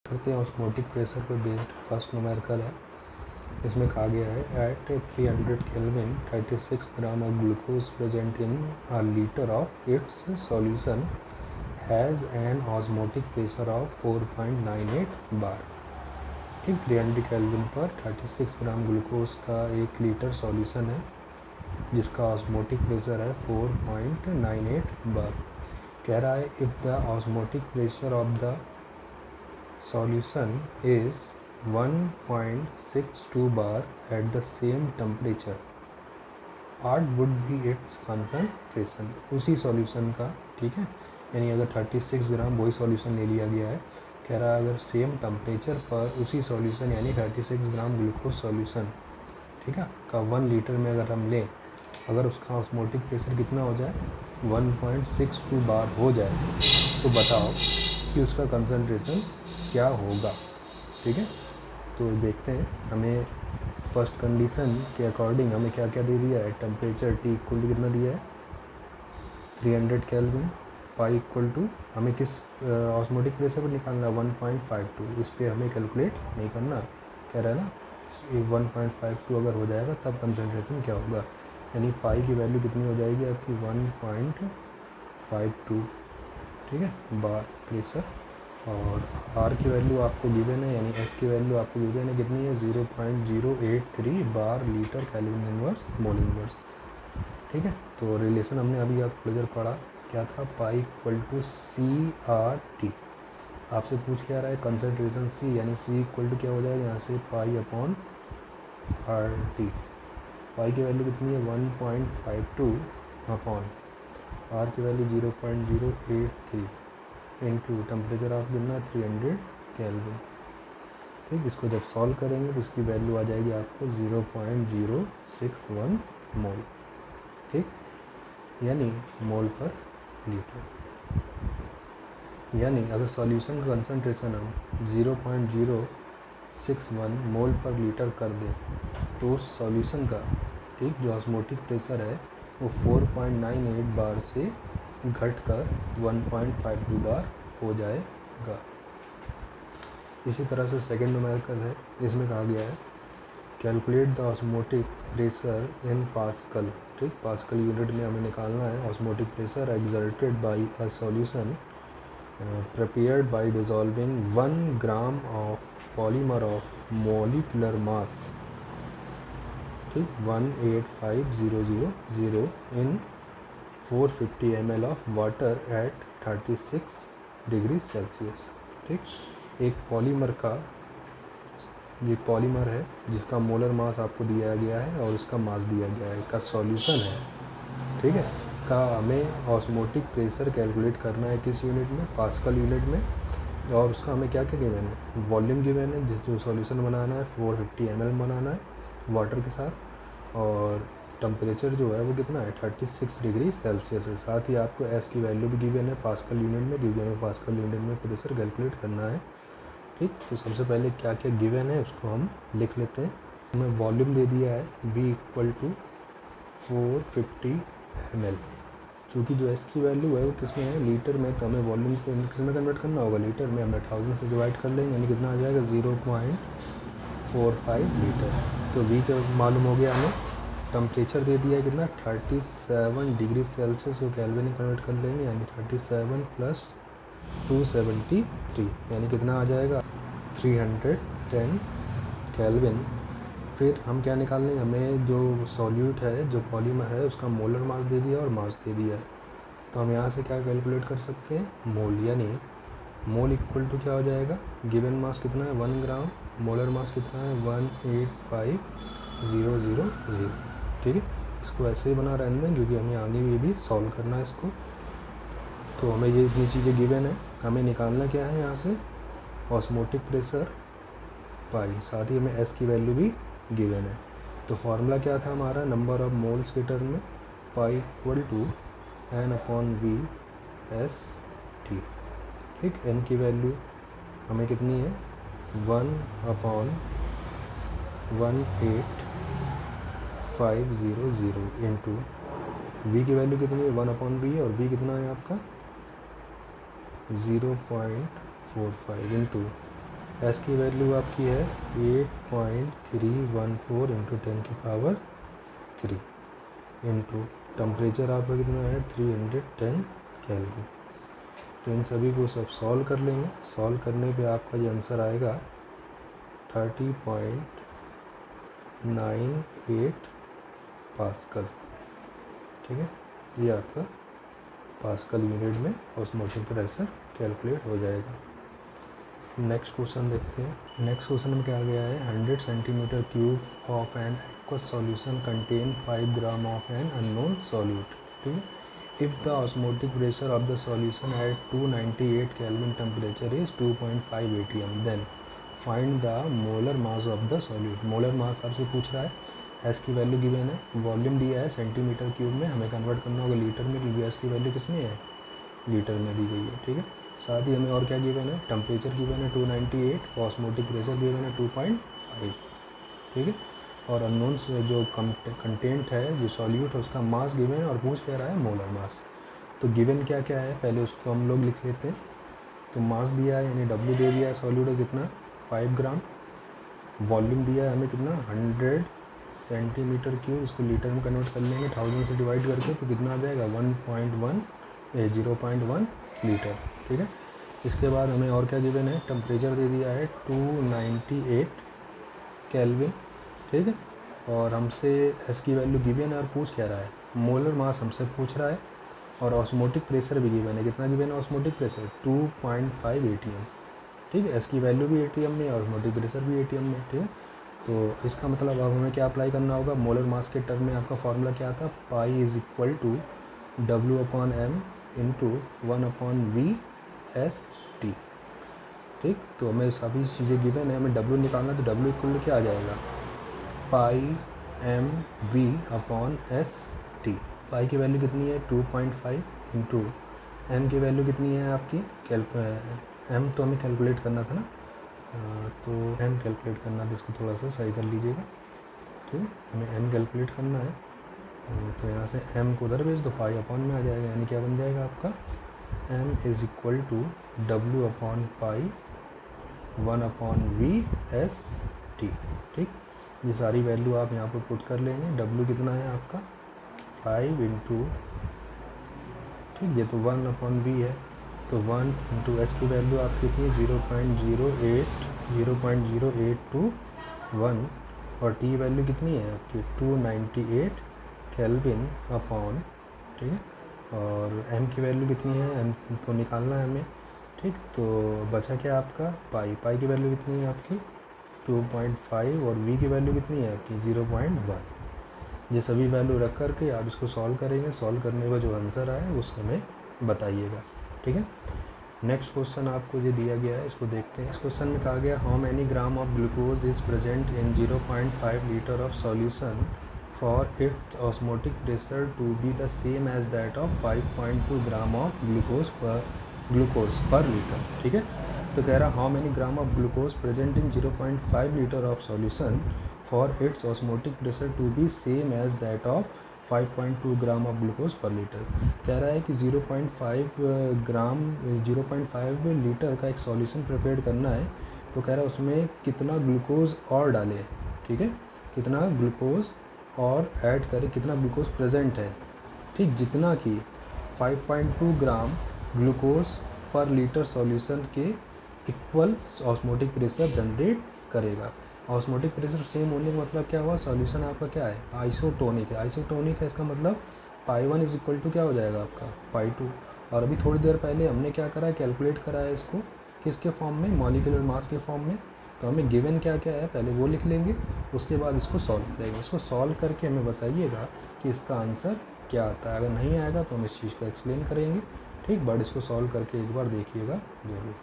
करते हैं osmotic pressure पे बेस्ड फर्स्ट न्यूमेरिकल है। इसमें कहा गया है at 300 kelvin 36 gram of glucose present in a litre of its solution has an osmotic pressure of 4.98 bar. ठीक, 300 केल्विन पर 36 ग्राम ग्लूकोज का 1 लीटर सॉल्यूशन है जिसका ऑस्मोटिक प्रेशर है 4.98 बार। कह रहा है if the osmotic pressure of the solution is 1.62 bar at the same temperature art would be it's concentration. उसी सॉल्यूशन का, ठीक है, यानी अगर 36 ग्राम वही सॉल्यूशन ले लिया गया है, कह रहा है अगर सेम टेम्परेचर पर उसी सॉल्यूशन यानी 36 ग्राम ग्लूकोज सॉल्यूशन, ठीक है, का 1 लीटर में अगर हम लें, अगर उसका ऑस्मोटिक प्रेशर कितना हो जाए 1.62 बार हो जाए, तो बताओ कि उसका कंसंट्रेशन क्या होगा। ठीक है, तो देखते हैं। हमें फर्स्ट कंडीशन के अकॉर्डिंग हमें क्या क्या दे दिया है, टेम्परेचर T इक्वल टू कितना दिया है 300 केल्विन, पाई इक्वल टू हमें किस ऑस्मोटिक प्रेशर पर निकालना 1.52, इस पर हमें कैलकुलेट नहीं करना, कह रहा है ना 1.52 अगर हो जाएगा तब कंसंट्रेशन क्या होगा, यानी पाई की वैल्यू कितनी हो जाएगी आपकी 1.52, ठीक है, बार प्रेशर। और आर की वैल्यू आपको गिवन है, यानी एस की वैल्यू आपको गिवन है कितनी है 0.083 bar litre kelvin inverse mole inverse. ठीक है, तो रिलेशन हमने अभी आप थोड़ी देर पढ़ा, क्या था, पाई इक्वल टू CRT। आपसे पूछ क्या रहा है कंसंट्रेशन C, यानी C इक्वल टू क्या हो जाएगा यहाँ से पाई अपॉन RT। पाई की वैल्यू कितनी है 1.52 अपॉन आर की वैल्यू 0.083 इंटू टेम्परेचर आप गिनना 300 केल्विन। ठीक, इसको जब सॉल्व करेंगे तो इसकी वैल्यू आ जाएगी आपको 0.061 मोल, ठीक, यानी मोल पर लीटर। यानी अगर सॉल्यूशन का कंसंट्रेशन हम 0.061 मोल पर लीटर कर दें तो उस सॉल्यूशन का, ठीक, जो ऑस्मोटिक प्रेशर है वो 4.98 बार से घटकर 1.52 बार हो जाएगा। इसी तरह से सेकेंड न्यूमेरिकल है, इसमें कहा गया है calculate the osmotic pressure in pascal. ठीक, पास्कल यूनिट में हमें निकालना है osmotic pressure exerted by a solution prepared by dissolving 1 gram of polymer of molecular mass, ठीक, 185,000 in 450 ml of water at 36 degree Celsius. ठीक, एक पॉलीमर का, ये पॉलीमर है जिसका मोलर मास आपको दिया गया है और उसका मास दिया गया है, का सॉल्यूशन है, ठीक है, का हमें ऑस्मोटिक प्रेशर कैलकुलेट करना है किस यूनिट में, पास्कल यूनिट में। और उसका हमें क्या क्या गिवन है, वॉल्यूम गिवन है, जिस जो सॉल्यूशन बनाना है 450 ml बनाना है वाटर के साथ, और टेम्परेचर जो है वो कितना है 36 डिग्री सेल्सियस है। साथ ही आपको एस की वैल्यू भी गिवन है पास्कल यूनिट में, क्योंकि हमें पास्कल यूनिट में प्रेशर कैलकुलेट करना है। ठीक, तो सबसे पहले क्या क्या गिवन है उसको हम लिख लेते हैं। हमें वॉल्यूम दे दिया है V इक्वल टू 450 ml, चूँकि जो एस की वैल्यू है वो किसमें है लीटर में, तो हमें वॉल्यूम को किस में कन्वर्ट करना होगा लीटर में, हमें 1000 से डिवाइड कर लेंगे, यानी कितना आ जाएगा 0.45 लीटर। तो V का मालूम हो गया हमें, टेम्परेचर दे दिया है कितना 37 डिग्री सेल्सियस को केल्विन में कन्वर्ट कर लेंगे, यानी 37 + 273, यानी कितना आ जाएगा 310 केल्विन। फिर हम क्या निकाल लेंगे, हमें जो सॉल्यूट है, जो पॉलीमर है, उसका मोलर मास दे दिया और मास दे दिया है, तो हम यहाँ से क्या कैलकुलेट कर सकते हैं मोल, यानी मोल इक्वल टू क्या हो जाएगा, गिवन मास कितना है 1 ग्राम, मोलर मास कितना है 185,000। ठीक है, इसको ऐसे ही बना रहने दें क्योंकि हमें आगे भी सॉल्व करना है इसको। तो हमें ये इतनी चीज़ें गिवन है, हमें निकालना क्या है यहाँ से ऑस्मोटिक प्रेशर पाई, साथ ही हमें एस की वैल्यू भी गिवन है। तो फार्मूला क्या था हमारा, नंबर ऑफ मोल्स के टर्म में पाई इक्वल टू N/V/S/T। ठीक, N की वैल्यू हमें कितनी है 1/18,500 इंटू V की वैल्यू कितनी है 1/V और V कितना है आपका 0.45 इंटू एस की वैल्यू आपकी है 8.314 इंटू 10⁻³ इंटू टेम्परेचर आपका कितना है 310 केल्विन। तो इन सभी को सब सॉल्व कर लेंगे। सॉल्व करने पे आपका ये आंसर आएगा 30.98 पास्कल। ठीक है, ये आपका पास्कल यूनिट में ऑस्मोटिक प्रेशर कैलकुलेट हो जाएगा। नेक्स्ट क्वेश्चन देखते हैं। नेक्स्ट क्वेश्चन में क्या गया है, 100 centimetre cube of an aqueous solution contain 5 gram of an unknown solute. ठीक है, if the osmotic pressure of the solution at 298 kelvin temperature is 2.5 atm, then find the molar mass of the solute. Molar mass आपसे पूछ रहा है, S की value given है, volume दिया है सेंटीमीटर क्यूब में, हमें कन्वर्ट करना होगा लीटर में, क्योंकि एस की वैल्यू किस में है, लीटर में दी गई है। ठीक है, साथ ही हमें और क्या गिवन है, टेम्परेचर गिवन है 298, ऑस्मोटिक प्रेशर गिवन है 2.5। ठीक है, और अननोन जो कंटेंट है, जो सॉल्यूट है, उसका मास गिवन है और पूछ कह रहा है मोलर मास। तो गिवन क्या क्या है पहले उसको हम लोग लिख लेते हैं। तो मास दिया है यानी डब्ल्यू दे दिया है सॉल्यूट है कितना 5 ग्राम, वॉल्यूम दिया है हमें कितना 100 सेंटीमीटर क्यूब, इसको लीटर में कन्वर्ट कर लेंगे 1000 से डिवाइड करके, तो कितना आ जाएगा 0.1 लीटर। ठीक है, इसके बाद हमें और क्या गिवन है, टेम्परेचर दे दिया है 298 केल्विन। ठीक है, और हमसे एस की वैल्यू गिवन है और पूछ क्या रहा है, मोलर मास हमसे पूछ रहा है, और ऑस्मोटिक प्रेशर भी गिवन है, कितना गिवन है ऑस्मोटिक प्रेशर 2.5 atm। ठीक है, एस की वैल्यू भी atm में और ऑस्मोटिक प्रेशर भी atm में। ठीक है, तो इसका मतलब अब हमें क्या अप्लाई करना होगा, मोलर मास के टर्म में आपका फार्मूला क्या था, pi is equal to W/m into 1/v/s/t। ठीक, तो हमें सभी चीज़ें गिवन है, हमें W निकालना, तो W इक्वल टू क्या आ जाएगा, पाई mv/s/t। पाई की वैल्यू कितनी है 2.5 इंटू एम की वैल्यू कितनी है आपकी, एम तो हमें कैलकुलेट करना था ना, तो एम कैलकुलेट करना था, इसको थोड़ा सा सही कर लीजिएगा। ठीक है, हमें एम कैलकुलेट करना है, तो यहाँ से एम को उधर भेज दो, पाई अपॉन में आ जाएगा, यानी क्या बन जाएगा आपका एम इज इक्वल टू W/पाई 1/v/s/t। ठीक, ये सारी वैल्यू आप यहाँ पर पुट कर लेंगे। W कितना है आपका 5 इंटू, ठीक, ये तो 1/v है, तो 1 इंटू एस की वैल्यू आपकी कितनी है 0.0821, और टी वैल्यू कितनी है आपकी 298 केल्विन अपॉन। ठीक है, और एम की वैल्यू कितनी है, एम तो निकालना है हमें। ठीक, तो बचा क्या आपका पाई, पाई की वैल्यू कितनी है आपकी 2.5, और वी की वैल्यू कितनी है आपकी 0.1। ये सभी वैल्यू रख करके आप इसको सॉल्व करेंगे, सॉल्व करने का जो आंसर आए उस हमें बताइएगा। ठीक है, नेक्स्ट क्वेश्चन आपको ये दिया गया है, इसको देखते हैं। इस क्वेश्चन में कहा गया, how many gram of glucose is present in 0.5 litre of solution for its osmotic pressure to be the same as that of 5.2 gram of glucose per litre. ठीक है, तो कह रहा how many gram of glucose present in 0.5 litre of solution for its osmotic pressure to be same as that of 5.2 gram of glucose per litre. कह रहा है कि 0.5 litre का एक सॉल्यूशन प्रिपेयर करना है, तो कह रहा है उसमें कितना ग्लूकोज और डालें। ठीक है, कितना ग्लूकोज और ऐड करें, कितना ग्लूकोज प्रेजेंट है। ठीक, जितना कि 5.2 gram glucose per litre solution के इक्वल ऑस्मोटिक प्रेशर जनरेट करेगा। ऑस्मोटिक प्रेशर सेम होने का मतलब क्या हुआ, सॉल्यूशन आपका क्या है आइसोटोनिक है। आइसोटोनिक है, इसका मतलब पाई 1 इज इक्वल टू क्या हो जाएगा आपका पाई 2। और अभी थोड़ी देर पहले हमने क्या करा है, कैलकुलेट करा है इसको किसके फॉर्म में, मॉलिक्यूलर मास के फॉर्म में। तो हमें गिवन क्या क्या है पहले वो लिख लेंगे, उसके बाद इसको सॉल्व करेंगे। इसको सॉल्व करके हमें बताइएगा कि इसका आंसर क्या आता है। अगर नहीं आएगा तो हम इस चीज़ को एक्सप्लेन करेंगे। ठीक, बट इसको सॉल्व करके एक बार देखिएगा जरूर।